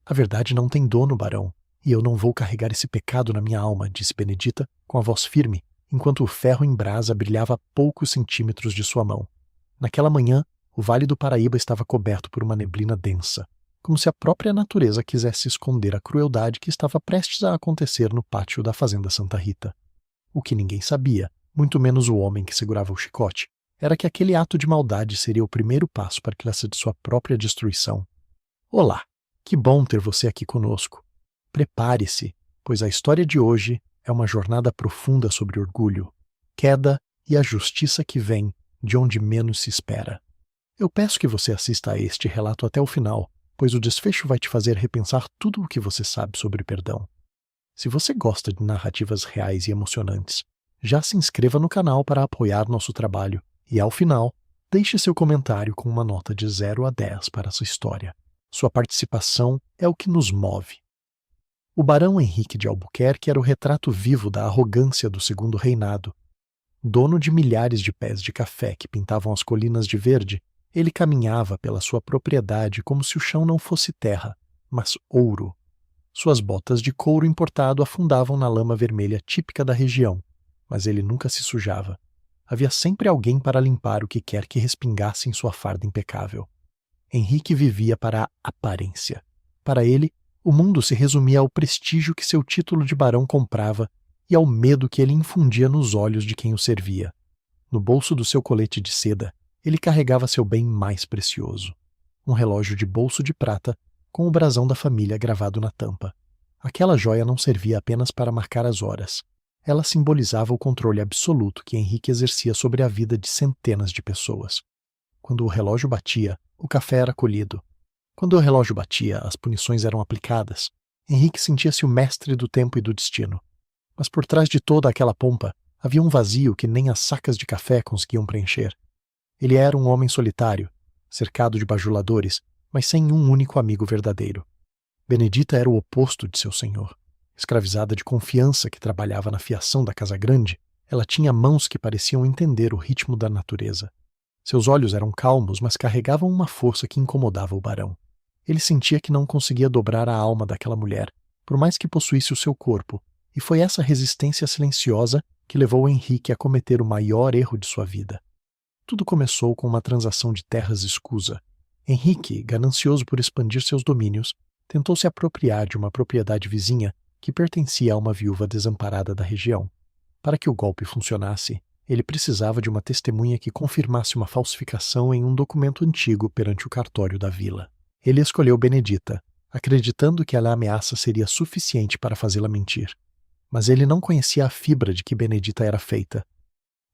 A verdade não tem dono, barão, e eu não vou carregar esse pecado na minha alma, disse Benedita, com a voz firme, enquanto o ferro em brasa brilhava a poucos centímetros de sua mão. Naquela manhã, o Vale do Paraíba estava coberto por uma neblina densa, como se a própria natureza quisesse esconder a crueldade que estava prestes a acontecer no pátio da Fazenda Santa Rita. O que ninguém sabia, muito menos o homem que segurava o chicote, era que aquele ato de maldade seria o primeiro passo para de sua própria destruição. Olá, que bom ter você aqui conosco. Prepare-se, pois a história de hoje é uma jornada profunda sobre orgulho, queda e a justiça que vem de onde menos se espera. Eu peço que você assista a este relato até o final, pois o desfecho vai te fazer repensar tudo o que você sabe sobre perdão. Se você gosta de narrativas reais e emocionantes, já se inscreva no canal para apoiar nosso trabalho e, ao final, deixe seu comentário com uma nota de 0 a 10 para essa história. Sua participação é o que nos move. O barão Henrique de Albuquerque era o retrato vivo da arrogância do Segundo Reinado. Dono de milhares de pés de café que pintavam as colinas de verde, ele caminhava pela sua propriedade como se o chão não fosse terra, mas ouro. Suas botas de couro importado afundavam na lama vermelha típica da região, mas ele nunca se sujava. Havia sempre alguém para limpar o que quer que respingasse em sua farda impecável. Henrique vivia para a aparência. Para ele, o mundo se resumia ao prestígio que seu título de barão comprava e ao medo que ele infundia nos olhos de quem o servia. No bolso do seu colete de seda, ele carregava seu bem mais precioso, um relógio de bolso de prata com o brasão da família gravado na tampa. Aquela joia não servia apenas para marcar as horas. Ela simbolizava o controle absoluto que Henrique exercia sobre a vida de centenas de pessoas. Quando o relógio batia, o café era colhido. Quando o relógio batia, as punições eram aplicadas. Henrique sentia-se o mestre do tempo e do destino. Mas por trás de toda aquela pompa, havia um vazio que nem as sacas de café conseguiam preencher. Ele era um homem solitário, cercado de bajuladores, mas sem um único amigo verdadeiro. Benedita era o oposto de seu senhor. Escravizada de confiança que trabalhava na fiação da casa grande, ela tinha mãos que pareciam entender o ritmo da natureza. Seus olhos eram calmos, mas carregavam uma força que incomodava o barão. Ele sentia que não conseguia dobrar a alma daquela mulher, por mais que possuísse o seu corpo, e foi essa resistência silenciosa que levou Henrique a cometer o maior erro de sua vida. Tudo começou com uma transação de terras escusa. Henrique, ganancioso por expandir seus domínios, tentou se apropriar de uma propriedade vizinha que pertencia a uma viúva desamparada da região. Para que o golpe funcionasse, ele precisava de uma testemunha que confirmasse uma falsificação em um documento antigo perante o cartório da vila. Ele escolheu Benedita, acreditando que a ameaça seria suficiente para fazê-la mentir. Mas ele não conhecia a fibra de que Benedita era feita.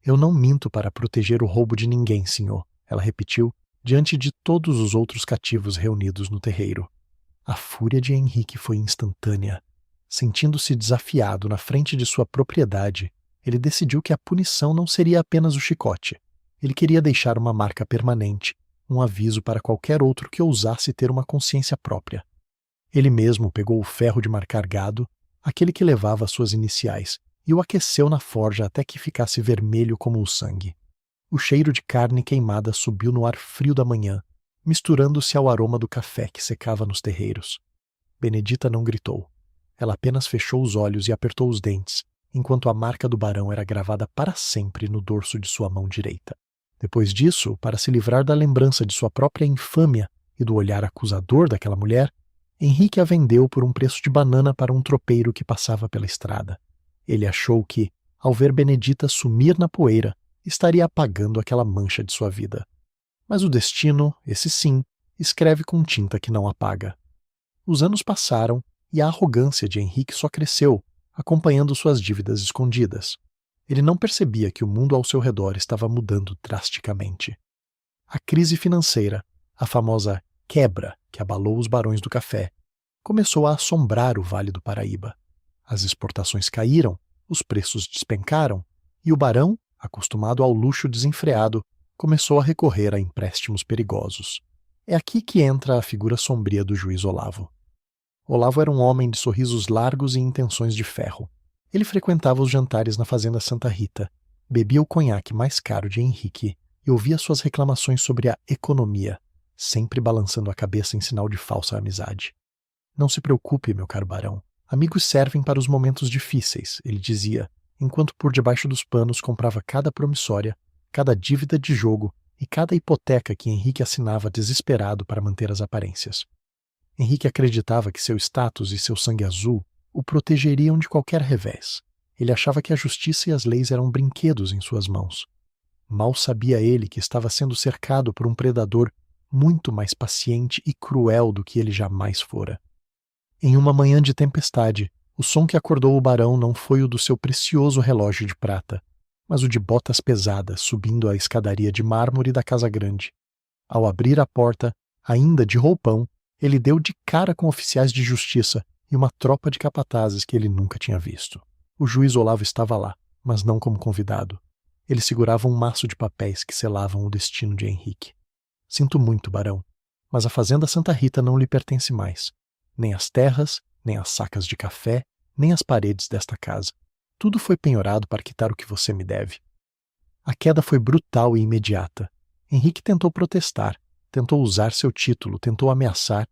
Eu não minto para proteger o roubo de ninguém, senhor, ela repetiu, diante de todos os outros cativos reunidos no terreiro. A fúria de Henrique foi instantânea. Sentindo-se desafiado na frente de sua propriedade, ele decidiu que a punição não seria apenas o chicote. Ele queria deixar uma marca permanente, um aviso para qualquer outro que ousasse ter uma consciência própria. Ele mesmo pegou o ferro de marcar gado, aquele que levava suas iniciais, e o aqueceu na forja até que ficasse vermelho como o sangue. O cheiro de carne queimada subiu no ar frio da manhã, misturando-se ao aroma do café que secava nos terreiros. Benedita não gritou. Ela apenas fechou os olhos e apertou os dentes, enquanto a marca do barão era gravada para sempre no dorso de sua mão direita. Depois disso, para se livrar da lembrança de sua própria infâmia e do olhar acusador daquela mulher, Henrique a vendeu por um preço de banana para um tropeiro que passava pela estrada. Ele achou que, ao ver Benedita sumir na poeira, estaria apagando aquela mancha de sua vida. Mas o destino, esse sim, escreve com tinta que não apaga. Os anos passaram e a arrogância de Henrique só cresceu, acompanhando suas dívidas escondidas. Ele não percebia que o mundo ao seu redor estava mudando drasticamente. A crise financeira, a famosa quebra que abalou os barões do café, começou a assombrar o Vale do Paraíba. As exportações caíram, os preços despencaram, e o barão, acostumado ao luxo desenfreado, começou a recorrer a empréstimos perigosos. É aqui que entra a figura sombria do juiz Olavo. Olavo era um homem de sorrisos largos e intenções de ferro. Ele frequentava os jantares na fazenda Santa Rita, bebia o conhaque mais caro de Henrique e ouvia suas reclamações sobre a economia, sempre balançando a cabeça em sinal de falsa amizade. Não se preocupe, meu caro barão. Amigos servem para os momentos difíceis, ele dizia, enquanto por debaixo dos panos comprava cada promissória, cada dívida de jogo e cada hipoteca que Henrique assinava desesperado para manter as aparências. Henrique acreditava que seu status e seu sangue azul o protegeriam de qualquer revés. Ele achava que a justiça e as leis eram brinquedos em suas mãos. Mal sabia ele que estava sendo cercado por um predador muito mais paciente e cruel do que ele jamais fora. Em uma manhã de tempestade, o som que acordou o barão não foi o do seu precioso relógio de prata, mas o de botas pesadas subindo a escadaria de mármore da casa grande. Ao abrir a porta, ainda de roupão, ele deu de cara com oficiais de justiça e uma tropa de capatazes que ele nunca tinha visto. O juiz Olavo estava lá, mas não como convidado. Ele segurava um maço de papéis que selavam o destino de Henrique. Sinto muito, barão, mas a fazenda Santa Rita não lhe pertence mais. Nem as terras, nem as sacas de café, nem as paredes desta casa. Tudo foi penhorado para quitar o que você me deve. A queda foi brutal e imediata. Henrique tentou protestar, tentou usar seu título, tentou ameaçar,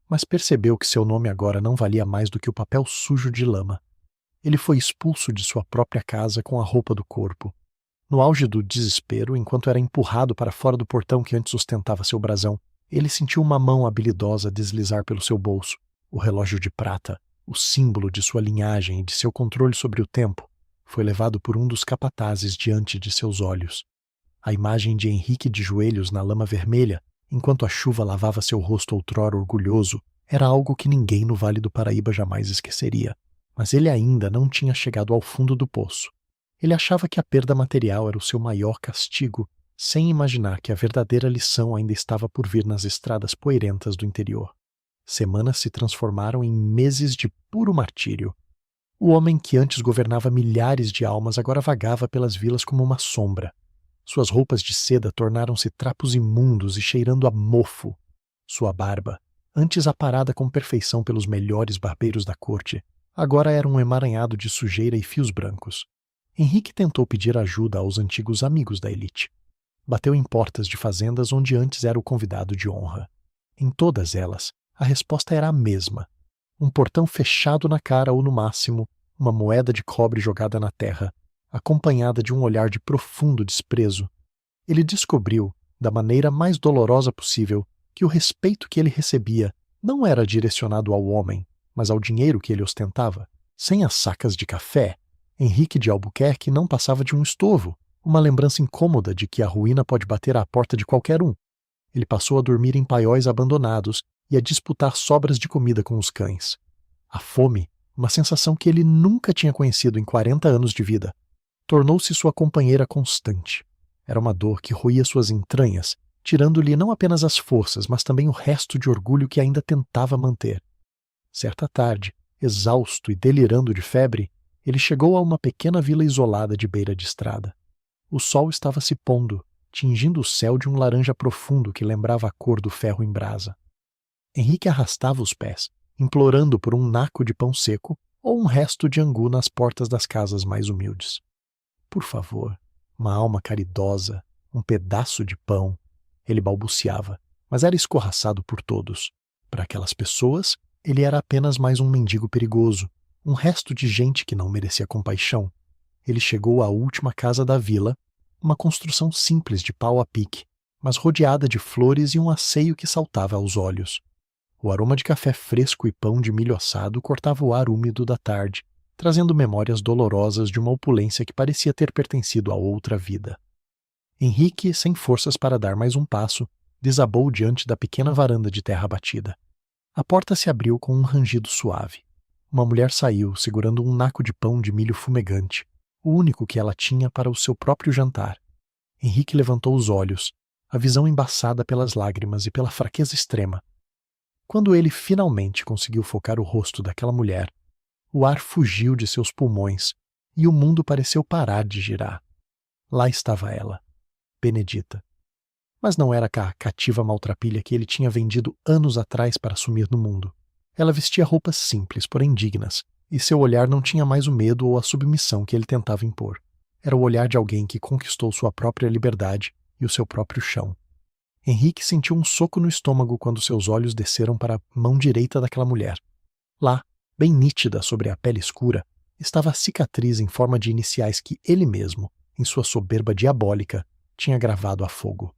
mas percebeu que seu nome agora não valia mais do que o papel sujo de lama. Ele foi expulso de sua própria casa com a roupa do corpo. No auge do desespero, enquanto era empurrado para fora do portão que antes ostentava seu brasão, ele sentiu uma mão habilidosa deslizar pelo seu bolso. O relógio de prata, o símbolo de sua linhagem e de seu controle sobre o tempo, foi levado por um dos capatazes diante de seus olhos. A imagem de Henrique de joelhos na lama vermelha, enquanto a chuva lavava seu rosto outrora orgulhoso, era algo que ninguém no Vale do Paraíba jamais esqueceria. Mas ele ainda não tinha chegado ao fundo do poço. Ele achava que a perda material era o seu maior castigo, sem imaginar que a verdadeira lição ainda estava por vir nas estradas poeirentas do interior. Semanas se transformaram em meses de puro martírio. O homem que antes governava milhares de almas agora vagava pelas vilas como uma sombra. Suas roupas de seda tornaram-se trapos imundos e cheirando a mofo. Sua barba, antes aparada com perfeição pelos melhores barbeiros da corte, agora era um emaranhado de sujeira e fios brancos. Henrique tentou pedir ajuda aos antigos amigos da elite. Bateu em portas de fazendas onde antes era o convidado de honra. Em todas elas, a resposta era a mesma. Um portão fechado na cara ou, no máximo, uma moeda de cobre jogada na terra, acompanhada de um olhar de profundo desprezo. Ele descobriu, da maneira mais dolorosa possível, que o respeito que ele recebia não era direcionado ao homem, mas ao dinheiro que ele ostentava. Sem as sacas de café, Henrique de Albuquerque não passava de um estorvo, uma lembrança incômoda de que a ruína pode bater à porta de qualquer um. Ele passou a dormir em paióis abandonados e a disputar sobras de comida com os cães. A fome, uma sensação que ele nunca tinha conhecido em 40 anos de vida, tornou-se sua companheira constante. Era uma dor que roía suas entranhas, tirando-lhe não apenas as forças, mas também o resto de orgulho que ainda tentava manter. Certa tarde, exausto e delirando de febre, ele chegou a uma pequena vila isolada de beira de estrada. O sol estava se pondo, tingindo o céu de um laranja profundo que lembrava a cor do ferro em brasa. Henrique arrastava os pés, implorando por um naco de pão seco ou um resto de angu nas portas das casas mais humildes. Por favor, uma alma caridosa, um pedaço de pão, ele balbuciava, mas era escorraçado por todos. Para aquelas pessoas, ele era apenas mais um mendigo perigoso, um resto de gente que não merecia compaixão. Ele chegou à última casa da vila, uma construção simples de pau a pique, mas rodeada de flores e um asseio que saltava aos olhos. O aroma de café fresco e pão de milho assado cortava o ar úmido da tarde, trazendo memórias dolorosas de uma opulência que parecia ter pertencido a outra vida. Henrique, sem forças para dar mais um passo, desabou diante da pequena varanda de terra batida. A porta se abriu com um rangido suave. Uma mulher saiu, segurando um naco de pão de milho fumegante, o único que ela tinha para o seu próprio jantar. Henrique levantou os olhos, a visão embaçada pelas lágrimas e pela fraqueza extrema. Quando ele finalmente conseguiu focar o rosto daquela mulher, o ar fugiu de seus pulmões e o mundo pareceu parar de girar. Lá estava ela, Benedita. Mas não era a cativa maltrapilha que ele tinha vendido anos atrás para sumir no mundo. Ela vestia roupas simples, porém dignas, e seu olhar não tinha mais o medo ou a submissão que ele tentava impor. Era o olhar de alguém que conquistou sua própria liberdade e o seu próprio chão. Henrique sentiu um soco no estômago quando seus olhos desceram para a mão direita daquela mulher, Lá, bem nítida sobre a pele escura, estava a cicatriz em forma de iniciais que ele mesmo, em sua soberba diabólica, tinha gravado a fogo.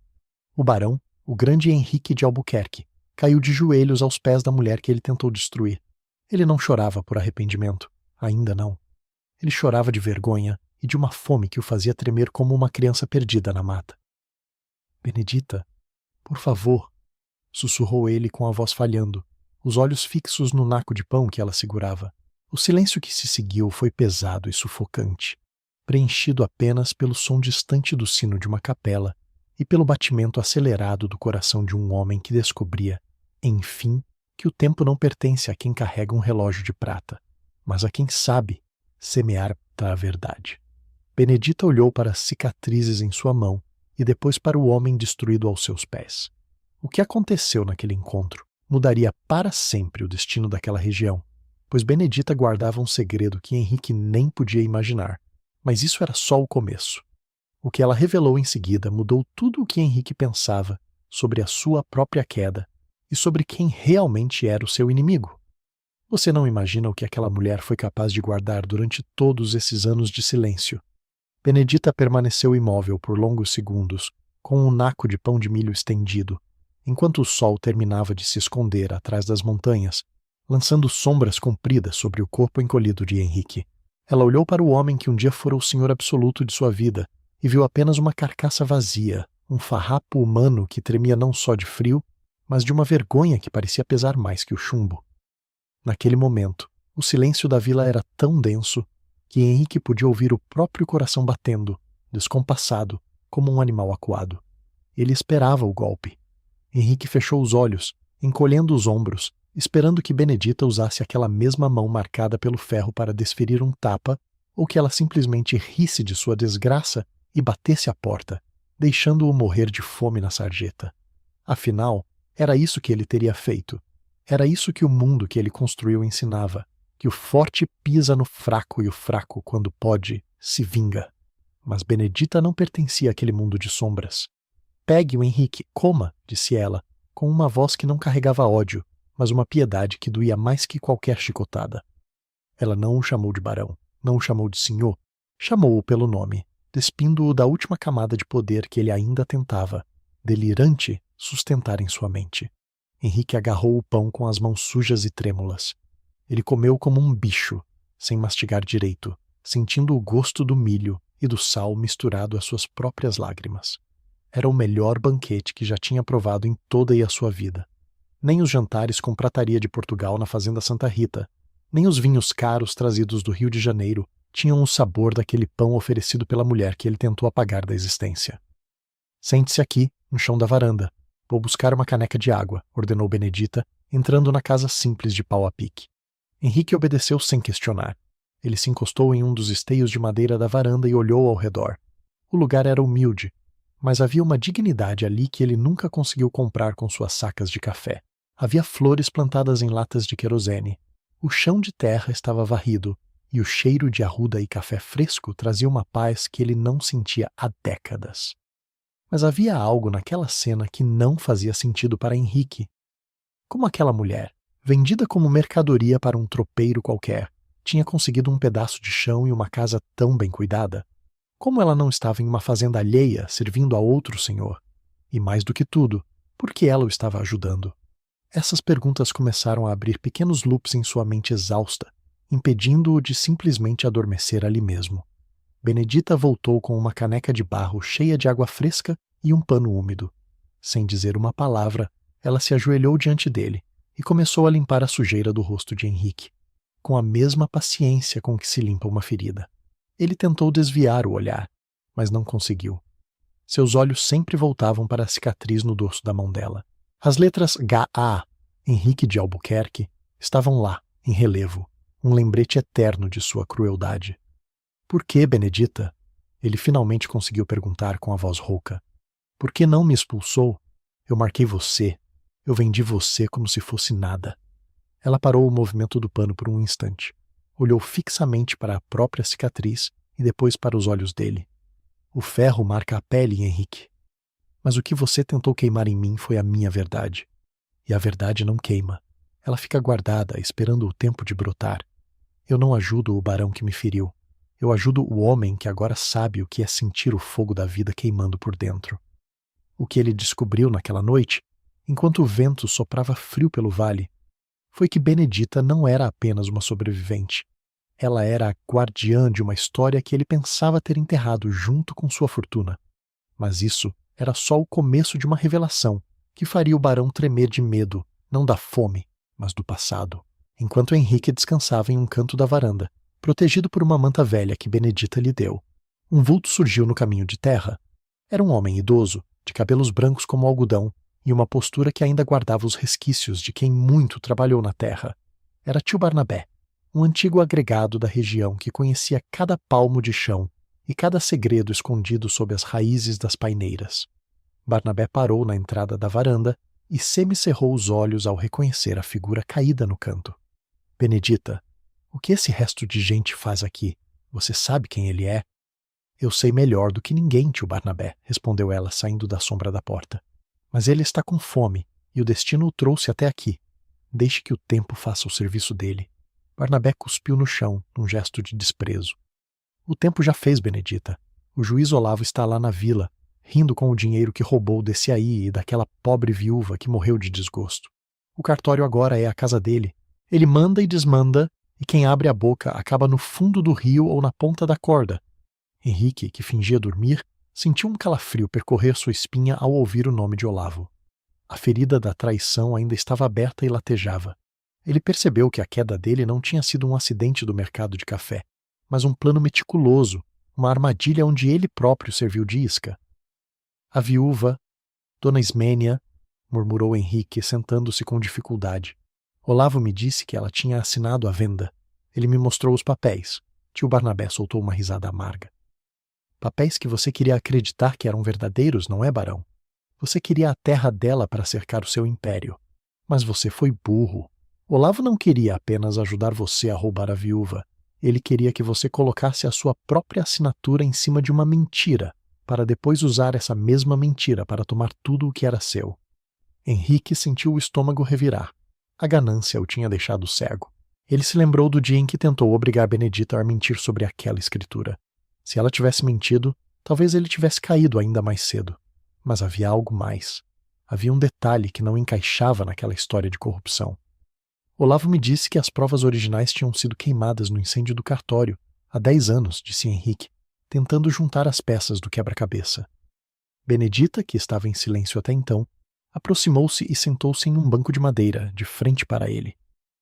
O barão, o grande Henrique de Albuquerque, caiu de joelhos aos pés da mulher que ele tentou destruir. Ele não chorava por arrependimento, ainda não. Ele chorava de vergonha e de uma fome que o fazia tremer como uma criança perdida na mata. Benedita, por favor, sussurrou ele com a voz falhando, os olhos fixos no naco de pão que ela segurava. O silêncio que se seguiu foi pesado e sufocante, preenchido apenas pelo som distante do sino de uma capela e pelo batimento acelerado do coração de um homem que descobria, enfim, que o tempo não pertence a quem carrega um relógio de prata, mas a quem sabe semear a verdade. Benedita olhou para as cicatrizes em sua mão e depois para o homem destruído aos seus pés. O que aconteceu naquele encontro mudaria para sempre o destino daquela região, pois Benedita guardava um segredo que Henrique nem podia imaginar. Mas isso era só o começo. O que ela revelou em seguida mudou tudo o que Henrique pensava sobre a sua própria queda e sobre quem realmente era o seu inimigo. Você não imagina o que aquela mulher foi capaz de guardar durante todos esses anos de silêncio. Benedita permaneceu imóvel por longos segundos, com um naco de pão de milho estendido, enquanto o sol terminava de se esconder atrás das montanhas, lançando sombras compridas sobre o corpo encolhido de Henrique. Ela olhou para o homem que um dia fora o senhor absoluto de sua vida e viu apenas uma carcaça vazia, um farrapo humano que tremia não só de frio, mas de uma vergonha que parecia pesar mais que o chumbo. Naquele momento, o silêncio da vila era tão denso que Henrique podia ouvir o próprio coração batendo, descompassado, como um animal acuado. Ele esperava o golpe. Henrique fechou os olhos, encolhendo os ombros, esperando que Benedita usasse aquela mesma mão marcada pelo ferro para desferir um tapa, ou que ela simplesmente risse de sua desgraça e batesse à porta, deixando-o morrer de fome na sarjeta. Afinal, era isso que ele teria feito. Era isso que o mundo que ele construiu ensinava, que o forte pisa no fraco e o fraco, quando pode, se vinga. Mas Benedita não pertencia àquele mundo de sombras. Pegue-o, Henrique, coma, disse ela, com uma voz que não carregava ódio, mas uma piedade que doía mais que qualquer chicotada. Ela não o chamou de barão, não o chamou de senhor, chamou-o pelo nome, despindo-o da última camada de poder que ele ainda tentava, delirante, sustentar em sua mente. Henrique agarrou o pão com as mãos sujas e trêmulas. Ele comeu como um bicho, sem mastigar direito, sentindo o gosto do milho e do sal misturado às suas próprias lágrimas. Era o melhor banquete que já tinha provado em toda a sua vida. Nem os jantares com prataria de Portugal na fazenda Santa Rita, nem os vinhos caros trazidos do Rio de Janeiro tinham o sabor daquele pão oferecido pela mulher que ele tentou apagar da existência. Sente-se aqui, no chão da varanda. Vou buscar uma caneca de água, ordenou Benedita, entrando na casa simples de pau a pique. Henrique obedeceu sem questionar. Ele se encostou em um dos esteios de madeira da varanda e olhou ao redor. O lugar era humilde, mas havia uma dignidade ali que ele nunca conseguiu comprar com suas sacas de café. Havia flores plantadas em latas de querosene. O chão de terra estava varrido, e o cheiro de arruda e café fresco trazia uma paz que ele não sentia há décadas. Mas havia algo naquela cena que não fazia sentido para Henrique. Como aquela mulher, vendida como mercadoria para um tropeiro qualquer, tinha conseguido um pedaço de chão e uma casa tão bem cuidada? Como ela não estava em uma fazenda alheia, servindo a outro senhor? E mais do que tudo, por que ela o estava ajudando? Essas perguntas começaram a abrir pequenos loops em sua mente exausta, impedindo-o de simplesmente adormecer ali mesmo. Benedita voltou com uma caneca de barro cheia de água fresca e um pano úmido. Sem dizer uma palavra, ela se ajoelhou diante dele e começou a limpar a sujeira do rosto de Henrique, com a mesma paciência com que se limpa uma ferida. Ele tentou desviar o olhar, mas não conseguiu. Seus olhos sempre voltavam para a cicatriz no dorso da mão dela. As letras H.A., Henrique de Albuquerque, estavam lá, em relevo, um lembrete eterno de sua crueldade. Por que, Benedita? Ele finalmente conseguiu perguntar com a voz rouca. Por que não me expulsou? Eu marquei você. Eu vendi você como se fosse nada. Ela parou o movimento do pano por um instante. Olhou fixamente para a própria cicatriz e depois para os olhos dele. O ferro marca a pele, Henrique. Mas o que você tentou queimar em mim foi a minha verdade. E a verdade não queima. Ela fica guardada, esperando o tempo de brotar. Eu não ajudo o barão que me feriu. Eu ajudo o homem que agora sabe o que é sentir o fogo da vida queimando por dentro. O que ele descobriu naquela noite, enquanto o vento soprava frio pelo vale, foi que Benedita não era apenas uma sobrevivente. Ela era a guardiã de uma história que ele pensava ter enterrado junto com sua fortuna. Mas isso era só o começo de uma revelação que faria o barão tremer de medo, não da fome, mas do passado. Enquanto Henrique descansava em um canto da varanda, protegido por uma manta velha que Benedita lhe deu, um vulto surgiu no caminho de terra. Era um homem idoso, de cabelos brancos como algodão e uma postura que ainda guardava os resquícios de quem muito trabalhou na terra. Era tio Barnabé, um antigo agregado da região que conhecia cada palmo de chão e cada segredo escondido sob as raízes das paineiras. Barnabé parou na entrada da varanda e semicerrou os olhos ao reconhecer a figura caída no canto. Benedita, o que esse resto de gente faz aqui? Você sabe quem ele é? Eu sei melhor do que ninguém, tio Barnabé, respondeu ela, saindo da sombra da porta. Mas ele está com fome, e o destino o trouxe até aqui. Deixe que o tempo faça o serviço dele. Barnabé cuspiu no chão, num gesto de desprezo. O tempo já fez, Benedita. O juiz Olavo está lá na vila, rindo com o dinheiro que roubou desse aí e daquela pobre viúva que morreu de desgosto. O cartório agora é a casa dele. Ele manda e desmanda, e quem abre a boca acaba no fundo do rio ou na ponta da corda. Henrique, que fingia dormir, sentiu um calafrio percorrer sua espinha ao ouvir o nome de Olavo. A ferida da traição ainda estava aberta e latejava. Ele percebeu que a queda dele não tinha sido um acidente do mercado de café, mas um plano meticuloso, uma armadilha onde ele próprio serviu de isca. A viúva, Dona Ismênia, murmurou Henrique, sentando-se com dificuldade. Olavo me disse que ela tinha assinado a venda. Ele me mostrou os papéis. Tio Barnabé soltou uma risada amarga. Papéis que você queria acreditar que eram verdadeiros, não é, barão? Você queria a terra dela para cercar o seu império. Mas você foi burro. Olavo não queria apenas ajudar você a roubar a viúva. Ele queria que você colocasse a sua própria assinatura em cima de uma mentira, para depois usar essa mesma mentira para tomar tudo o que era seu. Henrique sentiu o estômago revirar. A ganância o tinha deixado cego. Ele se lembrou do dia em que tentou obrigar Benedita a mentir sobre aquela escritura. Se ela tivesse mentido, talvez ele tivesse caído ainda mais cedo. Mas havia algo mais. Havia um detalhe que não encaixava naquela história de corrupção. Olavo me disse que as provas originais tinham sido queimadas no incêndio do cartório, há 10 anos, disse Henrique, tentando juntar as peças do quebra-cabeça. Benedita, que estava em silêncio até então, aproximou-se e sentou-se em um banco de madeira, de frente para ele.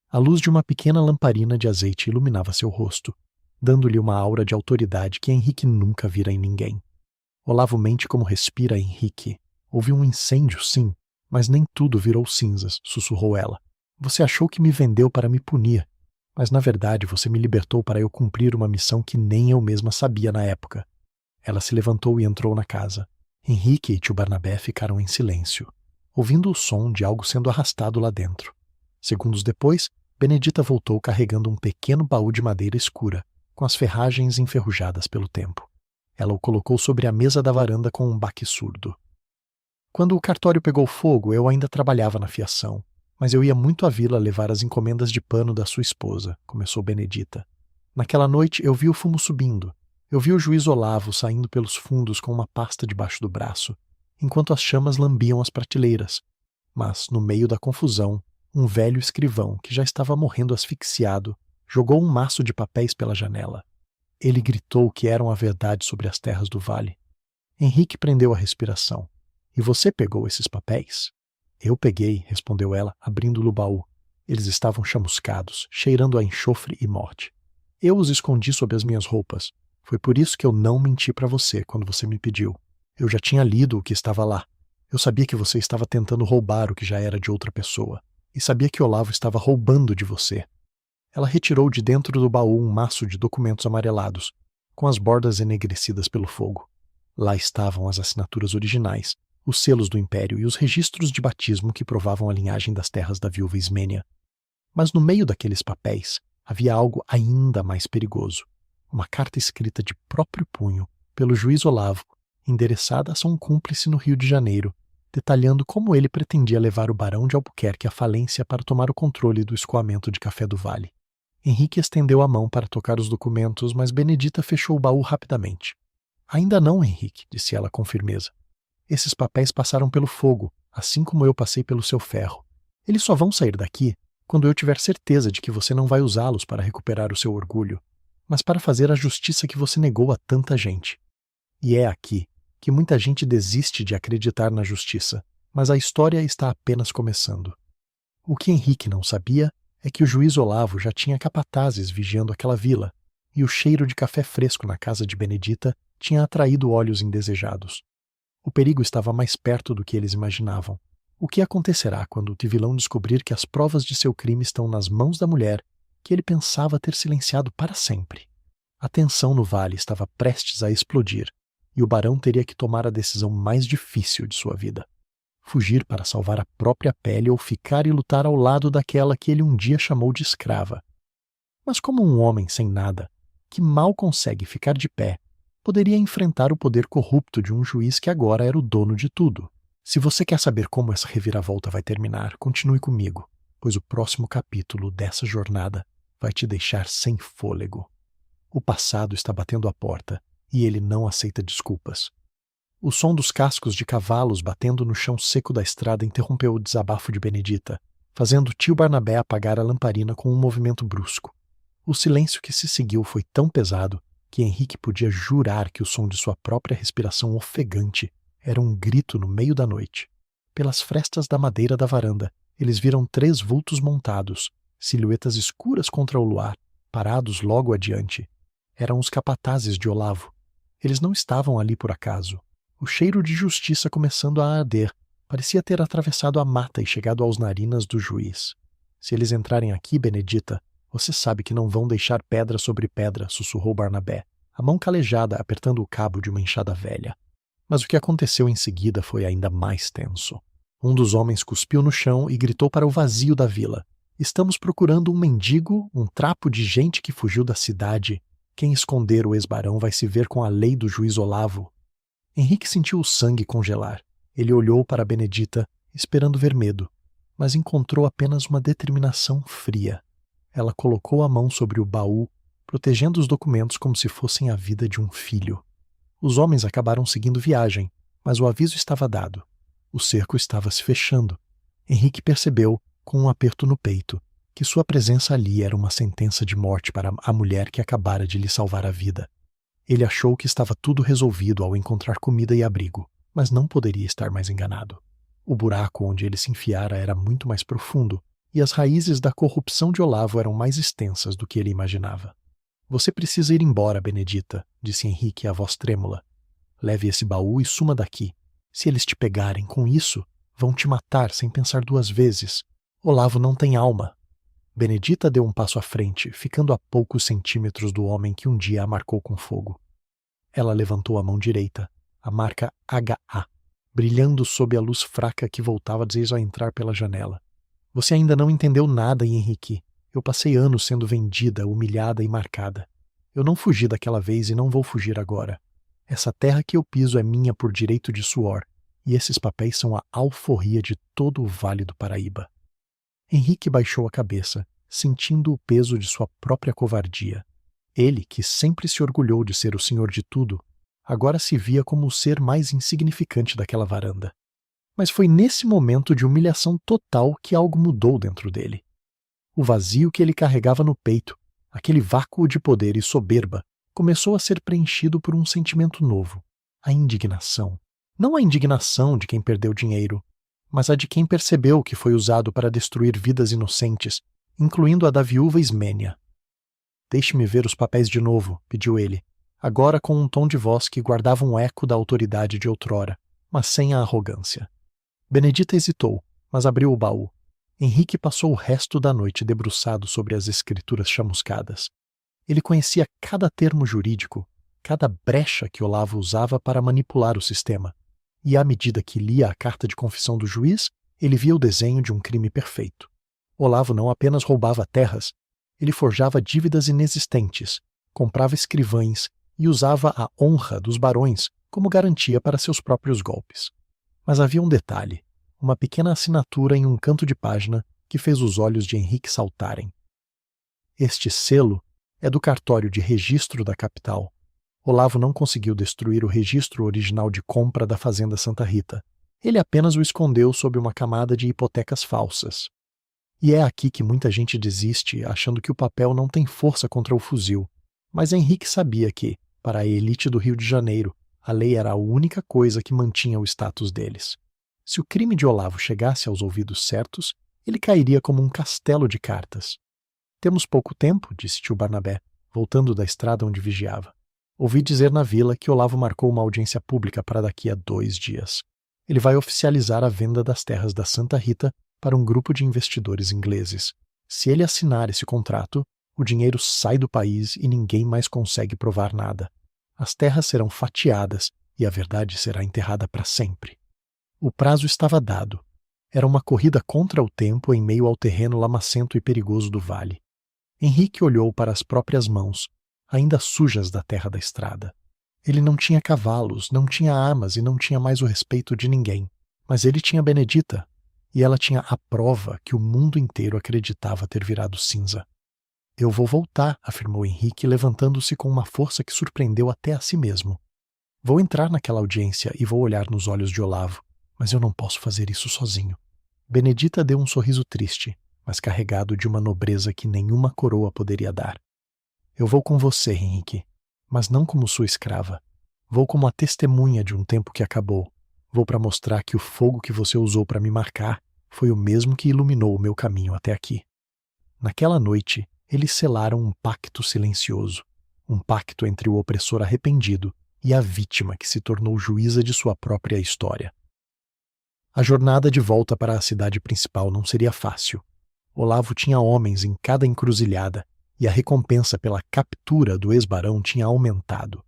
A luz de uma pequena lamparina de azeite iluminava seu rosto, dando-lhe uma aura de autoridade que Henrique nunca vira em ninguém. Olavo mente como respira Henrique. Houve um incêndio, sim, mas nem tudo virou cinzas, sussurrou ela. Você achou que me vendeu para me punir, mas na verdade você me libertou para eu cumprir uma missão que nem eu mesma sabia na época. Ela se levantou e entrou na casa. Henrique e tio Barnabé ficaram em silêncio, ouvindo o som de algo sendo arrastado lá dentro. Segundos depois, Benedita voltou carregando um pequeno baú de madeira escura, com as ferragens enferrujadas pelo tempo. Ela o colocou sobre a mesa da varanda com um baque surdo. Quando o cartório pegou fogo, eu ainda trabalhava na fiação, mas eu ia muito à vila levar as encomendas de pano da sua esposa, começou Benedita. Naquela noite eu vi o fumo subindo. Eu vi o juiz Olavo saindo pelos fundos com uma pasta debaixo do braço, enquanto as chamas lambiam as prateleiras. Mas, no meio da confusão, um velho escrivão, que já estava morrendo asfixiado, jogou um maço de papéis pela janela. Ele gritou que eram a verdade sobre as terras do vale. Henrique prendeu a respiração. E você pegou esses papéis? Eu peguei, respondeu ela, abrindo-lhe o baú. Eles estavam chamuscados, cheirando a enxofre e morte. Eu os escondi sob as minhas roupas. Foi por isso que eu não menti para você quando você me pediu. Eu já tinha lido o que estava lá. Eu sabia que você estava tentando roubar o que já era de outra pessoa. E sabia que Olavo estava roubando de você. Ela retirou de dentro do baú um maço de documentos amarelados, com as bordas enegrecidas pelo fogo. Lá estavam as assinaturas originais, os selos do Império e os registros de batismo que provavam a linhagem das terras da viúva Ismênia. Mas no meio daqueles papéis havia algo ainda mais perigoso. Uma carta escrita de próprio punho, pelo juiz Olavo, endereçada a um cúmplice no Rio de Janeiro, detalhando como ele pretendia levar o barão de Albuquerque à falência para tomar o controle do escoamento de café do vale. Henrique estendeu a mão para tocar os documentos, mas Benedita fechou o baú rapidamente. Ainda não, Henrique, disse ela com firmeza. Esses papéis passaram pelo fogo, assim como eu passei pelo seu ferro. Eles só vão sair daqui quando eu tiver certeza de que você não vai usá-los para recuperar o seu orgulho, mas para fazer a justiça que você negou a tanta gente. E é aqui que muita gente desiste de acreditar na justiça, mas a história está apenas começando. O que Henrique não sabia é que o juiz Olavo já tinha capatazes vigiando aquela vila, e o cheiro de café fresco na casa de Benedita tinha atraído olhos indesejados. O perigo estava mais perto do que eles imaginavam. O que acontecerá quando o vilão descobrir que as provas de seu crime estão nas mãos da mulher que ele pensava ter silenciado para sempre? A tensão no vale estava prestes a explodir, e o barão teria que tomar a decisão mais difícil de sua vida. Fugir para salvar a própria pele ou ficar e lutar ao lado daquela que ele um dia chamou de escrava. Mas como um homem sem nada, que mal consegue ficar de pé, poderia enfrentar o poder corrupto de um juiz que agora era o dono de tudo? Se você quer saber como essa reviravolta vai terminar, continue comigo, pois o próximo capítulo dessa jornada vai te deixar sem fôlego. O passado está batendo à porta e ele não aceita desculpas. O som dos cascos de cavalos batendo no chão seco da estrada interrompeu o desabafo de Benedita, fazendo tio Barnabé apagar a lamparina com um movimento brusco. O silêncio que se seguiu foi tão pesado que Henrique podia jurar que o som de sua própria respiração ofegante era um grito no meio da noite. Pelas frestas da madeira da varanda, eles viram 3 vultos montados, silhuetas escuras contra o luar, parados logo adiante. Eram os capatazes de Olavo. Eles não estavam ali por acaso. O cheiro de justiça começando a arder parecia ter atravessado a mata e chegado aos narinas do juiz. Se eles entrarem aqui, Benedita, você sabe que não vão deixar pedra sobre pedra, sussurrou Barnabé, a mão calejada apertando o cabo de uma enxada velha. Mas o que aconteceu em seguida foi ainda mais tenso. Um dos homens cuspiu no chão e gritou para o vazio da vila. Estamos procurando um mendigo, um trapo de gente que fugiu da cidade. Quem esconder o ex-barão vai se ver com a lei do juiz Olavo. Henrique sentiu o sangue congelar. Ele olhou para Benedita, esperando ver medo, mas encontrou apenas uma determinação fria. Ela colocou a mão sobre o baú, protegendo os documentos como se fossem a vida de um filho. Os homens acabaram seguindo viagem, mas o aviso estava dado. O cerco estava se fechando. Henrique percebeu, com um aperto no peito, que sua presença ali era uma sentença de morte para a mulher que acabara de lhe salvar a vida. Ele achou que estava tudo resolvido ao encontrar comida e abrigo, mas não poderia estar mais enganado. O buraco onde ele se enfiara era muito mais profundo, e as raízes da corrupção de Olavo eram mais extensas do que ele imaginava. Você precisa ir embora, Benedita, disse Henrique, a voz trêmula. Leve esse baú e suma daqui. Se eles te pegarem com isso, vão te matar sem pensar 2 vezes. Olavo não tem alma. Benedita deu um passo à frente, ficando a poucos centímetros do homem que um dia a marcou com fogo. Ela levantou a mão direita, a marca HA, brilhando sob a luz fraca que voltava a entrar pela janela. Você ainda não entendeu nada, Henrique. Eu passei anos sendo vendida, humilhada e marcada. Eu não fugi daquela vez e não vou fugir agora. Essa terra que eu piso é minha por direito de suor, e esses papéis são a alforria de todo o Vale do Paraíba. Henrique baixou a cabeça, sentindo o peso de sua própria covardia. Ele, que sempre se orgulhou de ser o senhor de tudo, agora se via como o ser mais insignificante daquela varanda. Mas foi nesse momento de humilhação total que algo mudou dentro dele. O vazio que ele carregava no peito, aquele vácuo de poder e soberba, começou a ser preenchido por um sentimento novo, a indignação. Não a indignação de quem perdeu dinheiro, mas a de quem percebeu que foi usado para destruir vidas inocentes, incluindo a da viúva Ismênia. Deixe-me ver os papéis de novo, pediu ele, agora com um tom de voz que guardava um eco da autoridade de outrora, mas sem a arrogância. Benedita hesitou, mas abriu o baú. Henrique passou o resto da noite debruçado sobre as escrituras chamuscadas. Ele conhecia cada termo jurídico, cada brecha que Olavo usava para manipular o sistema, e à medida que lia a carta de confissão do juiz, ele via o desenho de um crime perfeito. Olavo não apenas roubava terras, ele forjava dívidas inexistentes, comprava escrivães e usava a honra dos barões como garantia para seus próprios golpes. Mas havia um detalhe, uma pequena assinatura em um canto de página que fez os olhos de Henrique saltarem. Este selo é do cartório de registro da capital. Olavo não conseguiu destruir o registro original de compra da Fazenda Santa Rita. Ele apenas o escondeu sob uma camada de hipotecas falsas. E é aqui que muita gente desiste, achando que o papel não tem força contra o fuzil. Mas Henrique sabia que, para a elite do Rio de Janeiro, a lei era a única coisa que mantinha o status deles. Se o crime de Olavo chegasse aos ouvidos certos, ele cairia como um castelo de cartas. Temos pouco tempo, disse tio Barnabé, voltando da estrada onde vigiava. Ouvi dizer na vila que Olavo marcou uma audiência pública para daqui a 2 dias. Ele vai oficializar a venda das terras da Santa Rita para um grupo de investidores ingleses. Se ele assinar esse contrato, o dinheiro sai do país e ninguém mais consegue provar nada. As terras serão fatiadas e a verdade será enterrada para sempre. O prazo estava dado. Era uma corrida contra o tempo em meio ao terreno lamacento e perigoso do vale. Henrique olhou para as próprias mãos, ainda sujas da terra da estrada. Ele não tinha cavalos, não tinha armas e não tinha mais o respeito de ninguém. Mas ele tinha Benedita, e ela tinha a prova que o mundo inteiro acreditava ter virado cinza. Eu vou voltar, afirmou Henrique, levantando-se com uma força que surpreendeu até a si mesmo. Vou entrar naquela audiência e vou olhar nos olhos de Olavo, mas eu não posso fazer isso sozinho. Benedita deu um sorriso triste, mas carregado de uma nobreza que nenhuma coroa poderia dar. Eu vou com você, Henrique, mas não como sua escrava. Vou como a testemunha de um tempo que acabou. Vou para mostrar que o fogo que você usou para me marcar foi o mesmo que iluminou o meu caminho até aqui. Naquela noite, eles selaram um pacto silencioso, um pacto entre o opressor arrependido e a vítima que se tornou juíza de sua própria história. A jornada de volta para a cidade principal não seria fácil. Olavo tinha homens em cada encruzilhada e a recompensa pela captura do ex-barão tinha aumentado.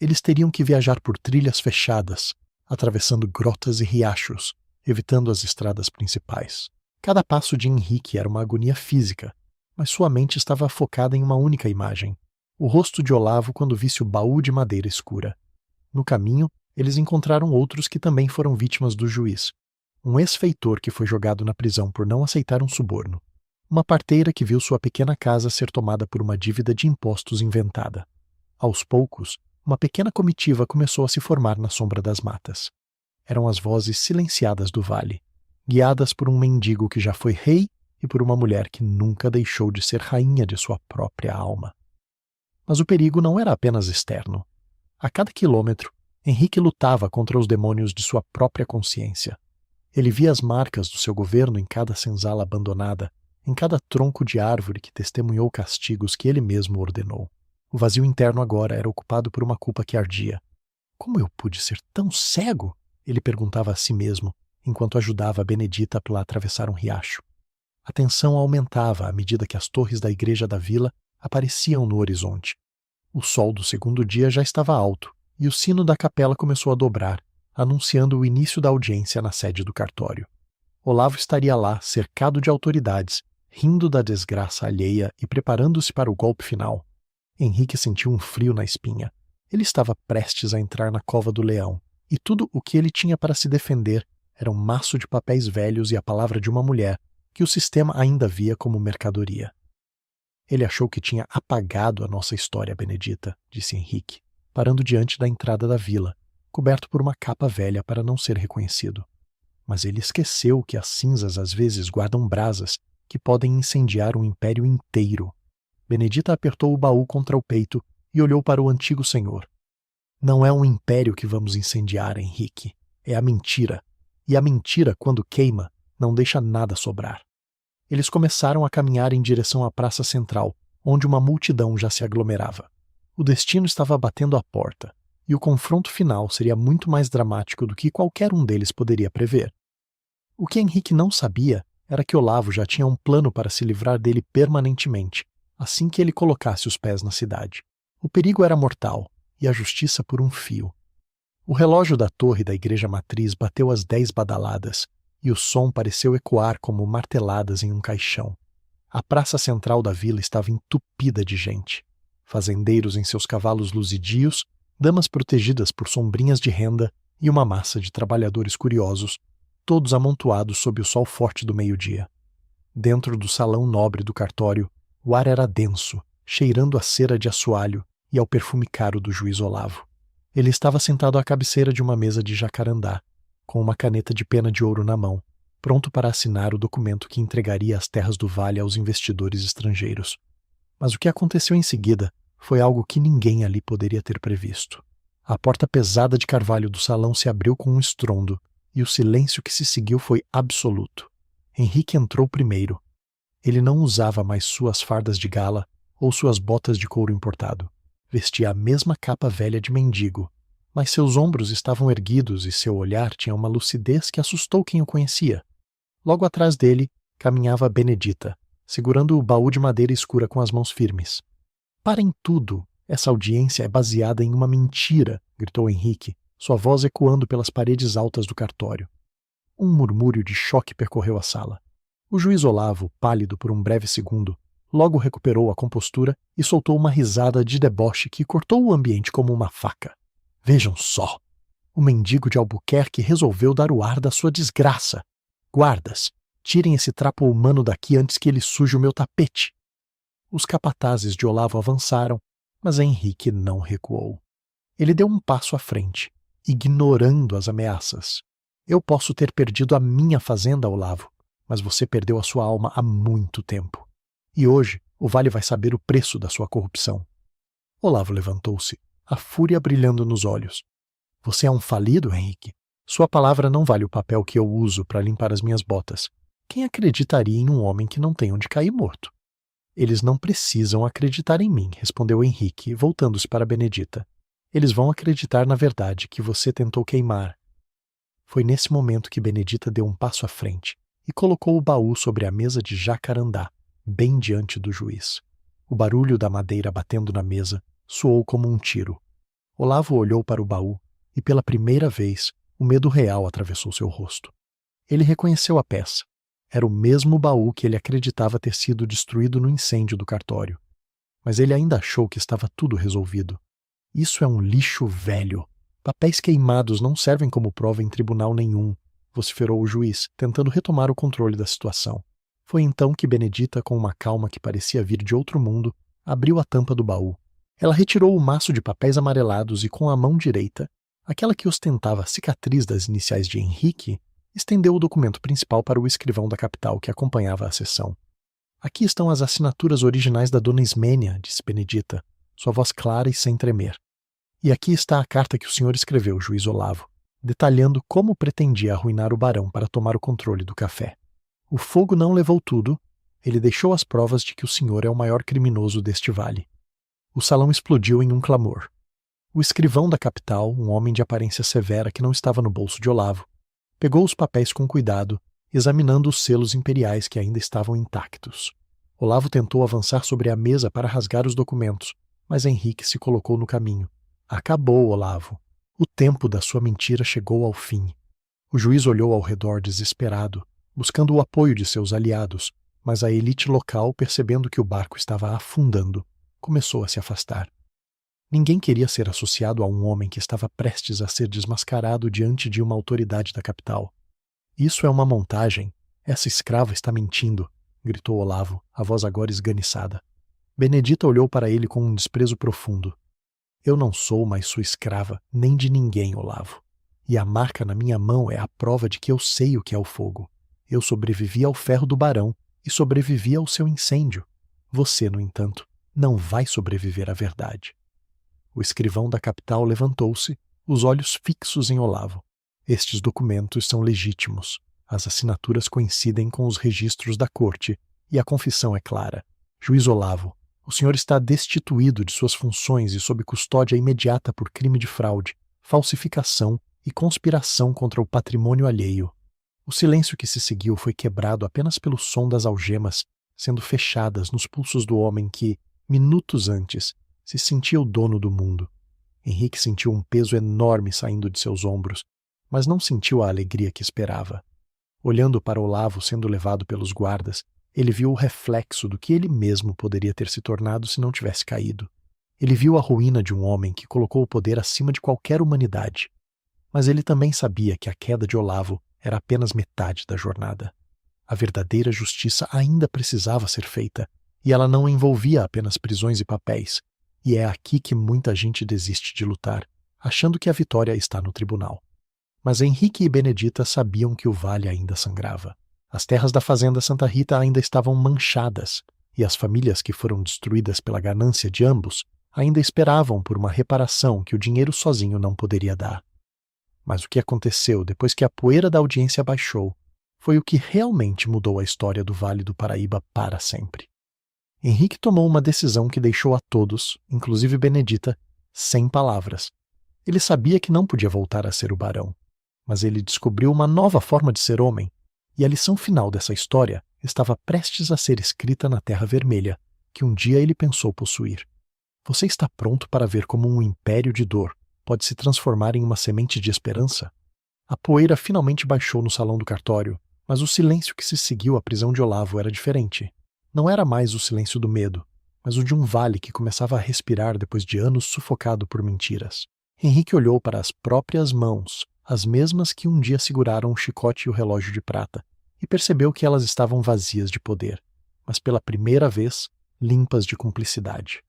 Eles teriam que viajar por trilhas fechadas, atravessando grotas e riachos, evitando as estradas principais. Cada passo de Henrique era uma agonia física, mas sua mente estava focada em uma única imagem, o rosto de Olavo quando visse o baú de madeira escura. No caminho, eles encontraram outros que também foram vítimas do juiz. Um ex-feitor que foi jogado na prisão por não aceitar um suborno. Uma parteira que viu sua pequena casa ser tomada por uma dívida de impostos inventada. Aos poucos, uma pequena comitiva começou a se formar na sombra das matas. Eram as vozes silenciadas do vale, guiadas por um mendigo que já foi rei e por uma mulher que nunca deixou de ser rainha de sua própria alma. Mas o perigo não era apenas externo. A cada quilômetro, Henrique lutava contra os demônios de sua própria consciência. Ele via as marcas do seu governo em cada senzala abandonada, em cada tronco de árvore que testemunhou castigos que ele mesmo ordenou. O vazio interno agora era ocupado por uma culpa que ardia. Como eu pude ser tão cego? Ele perguntava a si mesmo, enquanto ajudava a Benedita a atravessar um riacho. A tensão aumentava à medida que as torres da igreja da vila apareciam no horizonte. O sol do segundo dia já estava alto, e o sino da capela começou a dobrar, anunciando o início da audiência na sede do cartório. Olavo estaria lá, cercado de autoridades, rindo da desgraça alheia e preparando-se para o golpe final. Henrique sentiu um frio na espinha. Ele estava prestes a entrar na cova do leão, e tudo o que ele tinha para se defender era um maço de papéis velhos e a palavra de uma mulher, que o sistema ainda via como mercadoria. Ele achou que tinha apagado a nossa história, Benedita, disse Henrique, parando diante da entrada da vila, coberto por uma capa velha para não ser reconhecido. Mas ele esqueceu que as cinzas às vezes guardam brasas que podem incendiar um império inteiro. Benedita apertou o baú contra o peito e olhou para o antigo senhor. Não é um império que vamos incendiar, Henrique. É a mentira. E a mentira, quando queima, não deixa nada sobrar. Eles começaram a caminhar em direção à praça central, onde uma multidão já se aglomerava. O destino estava batendo à porta, e o confronto final seria muito mais dramático do que qualquer um deles poderia prever. O que Henrique não sabia era que Olavo já tinha um plano para se livrar dele permanentemente, assim que ele colocasse os pés na cidade. O perigo era mortal, e a justiça por um fio. O relógio da torre da igreja matriz bateu as 10 badaladas, e o som pareceu ecoar como marteladas em um caixão. A praça central da vila estava entupida de gente. Fazendeiros em seus cavalos luzidios, damas protegidas por sombrinhas de renda e uma massa de trabalhadores curiosos, todos amontoados sob o sol forte do meio-dia. Dentro do salão nobre do cartório, o ar era denso, cheirando a cera de assoalho e ao perfume caro do juiz Olavo. Ele estava sentado à cabeceira de uma mesa de jacarandá, com uma caneta de pena de ouro na mão, pronto para assinar o documento que entregaria as terras do vale aos investidores estrangeiros. Mas o que aconteceu em seguida foi algo que ninguém ali poderia ter previsto. A porta pesada de carvalho do salão se abriu com um estrondo, e o silêncio que se seguiu foi absoluto. Henrique entrou primeiro. Ele não usava mais suas fardas de gala ou suas botas de couro importado. Vestia a mesma capa velha de mendigo, mas seus ombros estavam erguidos e seu olhar tinha uma lucidez que assustou quem o conhecia. Logo atrás dele, caminhava Benedita, segurando o baú de madeira escura com as mãos firmes. "Parem tudo! Essa audiência é baseada em uma mentira!" gritou Henrique, sua voz ecoando pelas paredes altas do cartório. Um murmúrio de choque percorreu a sala. O juiz Olavo, pálido por um breve segundo, logo recuperou a compostura e soltou uma risada de deboche que cortou o ambiente como uma faca. "Vejam só! O mendigo de Albuquerque resolveu dar o ar da sua desgraça. Guardas, tirem esse trapo humano daqui antes que ele suje o meu tapete." Os capatazes de Olavo avançaram, mas Henrique não recuou. Ele deu um passo à frente, ignorando as ameaças. "Eu posso ter perdido a minha fazenda, Olavo, mas você perdeu a sua alma há muito tempo. E hoje o vale vai saber o preço da sua corrupção." Olavo levantou-se, a fúria brilhando nos olhos. "Você é um falido, Henrique? Sua palavra não vale o papel que eu uso para limpar as minhas botas. Quem acreditaria em um homem que não tem onde cair morto?" "Eles não precisam acreditar em mim", respondeu Henrique, voltando-se para Benedita. "Eles vão acreditar na verdade que você tentou queimar." Foi nesse momento que Benedita deu um passo à frente e colocou o baú sobre a mesa de jacarandá, bem diante do juiz. O barulho da madeira batendo na mesa soou como um tiro. Olavo olhou para o baú e, pela primeira vez, o medo real atravessou seu rosto. Ele reconheceu a peça. Era o mesmo baú que ele acreditava ter sido destruído no incêndio do cartório. Mas ele ainda achou que estava tudo resolvido. "Isso é um lixo velho. Papéis queimados não servem como prova em tribunal nenhum", vociferou o juiz, tentando retomar o controle da situação. Foi então que Benedita, com uma calma que parecia vir de outro mundo, abriu a tampa do baú. Ela retirou o maço de papéis amarelados e, com a mão direita, aquela que ostentava a cicatriz das iniciais de Henrique, estendeu o documento principal para o escrivão da capital que acompanhava a sessão. "Aqui estão as assinaturas originais da dona Ismênia", disse Benedita, sua voz clara e sem tremer. "E aqui está a carta que o senhor escreveu, juiz Olavo, detalhando como pretendia arruinar o barão para tomar o controle do café. O fogo não levou tudo, ele deixou as provas de que o senhor é o maior criminoso deste vale." O salão explodiu em um clamor. O escrivão da capital, um homem de aparência severa que não estava no bolso de Olavo, pegou os papéis com cuidado, examinando os selos imperiais que ainda estavam intactos. Olavo tentou avançar sobre a mesa para rasgar os documentos, mas Henrique se colocou no caminho. "Acabou, Olavo. O tempo da sua mentira chegou ao fim." O juiz olhou ao redor desesperado, buscando o apoio de seus aliados, mas a elite local, percebendo que o barco estava afundando, começou a se afastar. Ninguém queria ser associado a um homem que estava prestes a ser desmascarado diante de uma autoridade da capital. "Isso é uma montagem. Essa escrava está mentindo", gritou Olavo, a voz agora esganiçada. Benedita olhou para ele com um desprezo profundo. "Eu não sou mais sua escrava, nem de ninguém, Olavo. E a marca na minha mão é a prova de que eu sei o que é o fogo. Eu sobrevivi ao ferro do barão e sobrevivi ao seu incêndio. Você, no entanto, não vai sobreviver à verdade." O escrivão da capital levantou-se, os olhos fixos em Olavo. "Estes documentos são legítimos. As assinaturas coincidem com os registros da corte e a confissão é clara. Juiz Olavo, o senhor está destituído de suas funções e sob custódia imediata por crime de fraude, falsificação e conspiração contra o patrimônio alheio." O silêncio que se seguiu foi quebrado apenas pelo som das algemas sendo fechadas nos pulsos do homem que, minutos antes, se sentia o dono do mundo. Henrique sentiu um peso enorme saindo de seus ombros, mas não sentiu a alegria que esperava. Olhando para Olavo sendo levado pelos guardas, ele viu o reflexo do que ele mesmo poderia ter se tornado se não tivesse caído. Ele viu a ruína de um homem que colocou o poder acima de qualquer humanidade. Mas ele também sabia que a queda de Olavo era apenas metade da jornada. A verdadeira justiça ainda precisava ser feita, e ela não envolvia apenas prisões e papéis. E é aqui que muita gente desiste de lutar, achando que a vitória está no tribunal. Mas Henrique e Benedita sabiam que o vale ainda sangrava. As terras da fazenda Santa Rita ainda estavam manchadas, e as famílias que foram destruídas pela ganância de ambos ainda esperavam por uma reparação que o dinheiro sozinho não poderia dar. Mas o que aconteceu depois que a poeira da audiência baixou foi o que realmente mudou a história do Vale do Paraíba para sempre. Henrique tomou uma decisão que deixou a todos, inclusive Benedita, sem palavras. Ele sabia que não podia voltar a ser o barão, mas ele descobriu uma nova forma de ser homem, e a lição final dessa história estava prestes a ser escrita na Terra Vermelha, que um dia ele pensou possuir. Você está pronto para ver como um império de dor pode se transformar em uma semente de esperança? A poeira finalmente baixou no salão do cartório, mas o silêncio que se seguiu à prisão de Olavo era diferente. Não era mais o silêncio do medo, mas o de um vale que começava a respirar depois de anos sufocado por mentiras. Henrique olhou para as próprias mãos, as mesmas que um dia seguraram o chicote e o relógio de prata, e percebeu que elas estavam vazias de poder, mas pela primeira vez, limpas de cumplicidade.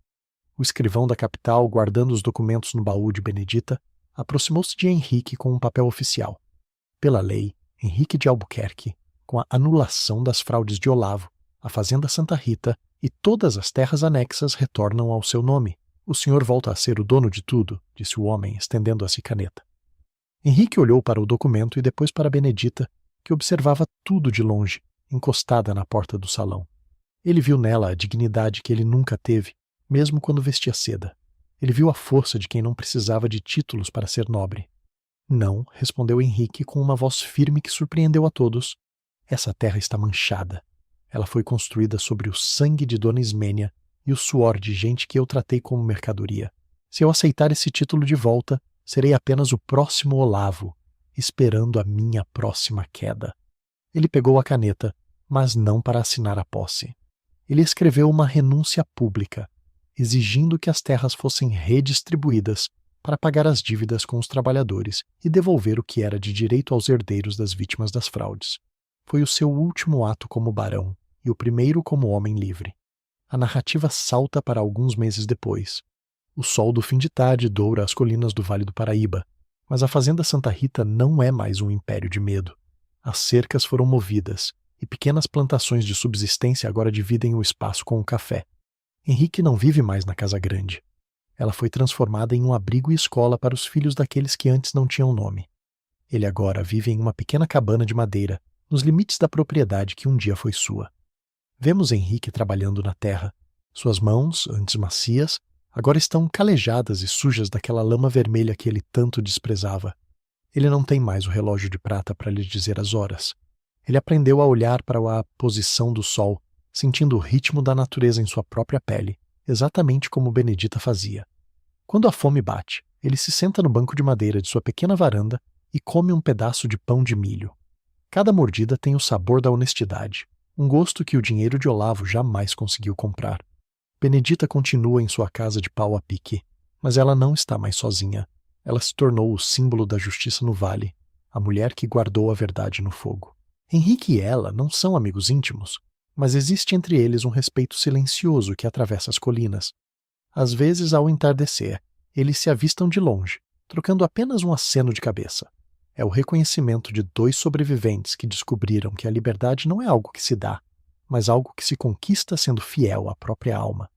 O escrivão da capital, guardando os documentos no baú de Benedita, aproximou-se de Henrique com um papel oficial. Pela lei, Henrique de Albuquerque, com a anulação das fraudes de Olavo, a fazenda Santa Rita e todas as terras anexas retornam ao seu nome. O senhor volta a ser o dono de tudo, disse o homem, estendendo-se caneta. Henrique olhou para o documento e depois para Benedita, que observava tudo de longe, encostada na porta do salão. Ele viu nela a dignidade que ele nunca teve, mesmo quando vestia seda. Ele viu a força de quem não precisava de títulos para ser nobre. Não, respondeu Henrique com uma voz firme que surpreendeu a todos. Essa terra está manchada. Ela foi construída sobre o sangue de Dona Ismênia e o suor de gente que eu tratei como mercadoria. Se eu aceitar esse título de volta, serei apenas o próximo Olavo, esperando a minha próxima queda. Ele pegou a caneta, mas não para assinar a posse. Ele escreveu uma renúncia pública, exigindo que as terras fossem redistribuídas para pagar as dívidas com os trabalhadores e devolver o que era de direito aos herdeiros das vítimas das fraudes. Foi o seu último ato como barão e o primeiro como homem livre. A narrativa salta para alguns meses depois. O sol do fim de tarde doura as colinas do Vale do Paraíba, mas a fazenda Santa Rita não é mais um império de medo. As cercas foram movidas e pequenas plantações de subsistência agora dividem o espaço com o café. Henrique não vive mais na casa grande. Ela foi transformada em um abrigo e escola para os filhos daqueles que antes não tinham nome. Ele agora vive em uma pequena cabana de madeira, nos limites da propriedade que um dia foi sua. Vemos Henrique trabalhando na terra. Suas mãos, antes macias, agora estão calejadas e sujas daquela lama vermelha que ele tanto desprezava. Ele não tem mais o relógio de prata para lhe dizer as horas. Ele aprendeu a olhar para a posição do sol, sentindo o ritmo da natureza em sua própria pele, exatamente como Benedita fazia. Quando a fome bate, ele se senta no banco de madeira de sua pequena varanda e come um pedaço de pão de milho. Cada mordida tem o sabor da honestidade, um gosto que o dinheiro de Olavo jamais conseguiu comprar. Benedita continua em sua casa de pau a pique, mas ela não está mais sozinha. Ela se tornou o símbolo da justiça no vale, a mulher que guardou a verdade no fogo. Henrique e ela não são amigos íntimos, mas existe entre eles um respeito silencioso que atravessa as colinas. Às vezes, ao entardecer, eles se avistam de longe, trocando apenas um aceno de cabeça. É o reconhecimento de dois sobreviventes que descobriram que a liberdade não é algo que se dá, mas algo que se conquista sendo fiel à própria alma.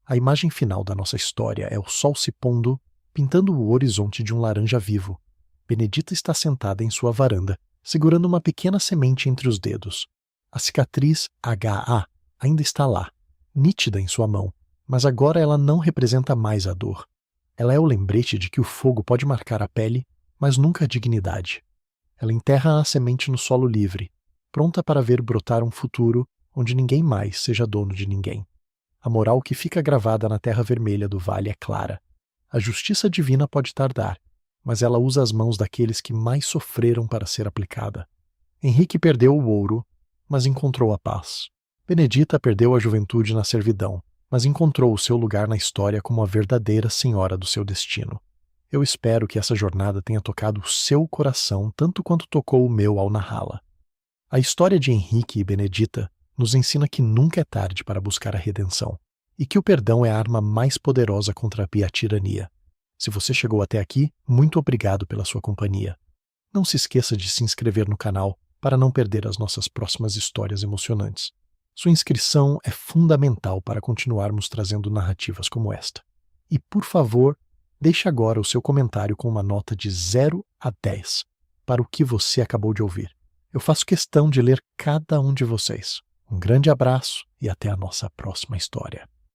A imagem final da nossa história é o sol se pondo, pintando o horizonte de um laranja vivo. Benedita está sentada em sua varanda, segurando uma pequena semente entre os dedos. A cicatriz HA ainda está lá, nítida em sua mão, mas agora ela não representa mais a dor. Ela é o lembrete de que o fogo pode marcar a pele, mas nunca a dignidade. Ela enterra a semente no solo livre, pronta para ver brotar um futuro onde ninguém mais seja dono de ninguém. A moral que fica gravada na terra vermelha do vale é clara. A justiça divina pode tardar, mas ela usa as mãos daqueles que mais sofreram para ser aplicada. Henrique perdeu o ouro, mas encontrou a paz. Benedita perdeu a juventude na servidão, mas encontrou o seu lugar na história como a verdadeira senhora do seu destino. Eu espero que essa jornada tenha tocado o seu coração tanto quanto tocou o meu ao narrá-la. A história de Henrique e Benedita nos ensina que nunca é tarde para buscar a redenção e que o perdão é a arma mais poderosa contra a tirania. Se você chegou até aqui, muito obrigado pela sua companhia. Não se esqueça de se inscrever no canal para não perder as nossas próximas histórias emocionantes. Sua inscrição é fundamental para continuarmos trazendo narrativas como esta. E, por favor, deixe agora o seu comentário com uma nota de 0 a 10 para o que você acabou de ouvir. Eu faço questão de ler cada um de vocês. Um grande abraço e até a nossa próxima história.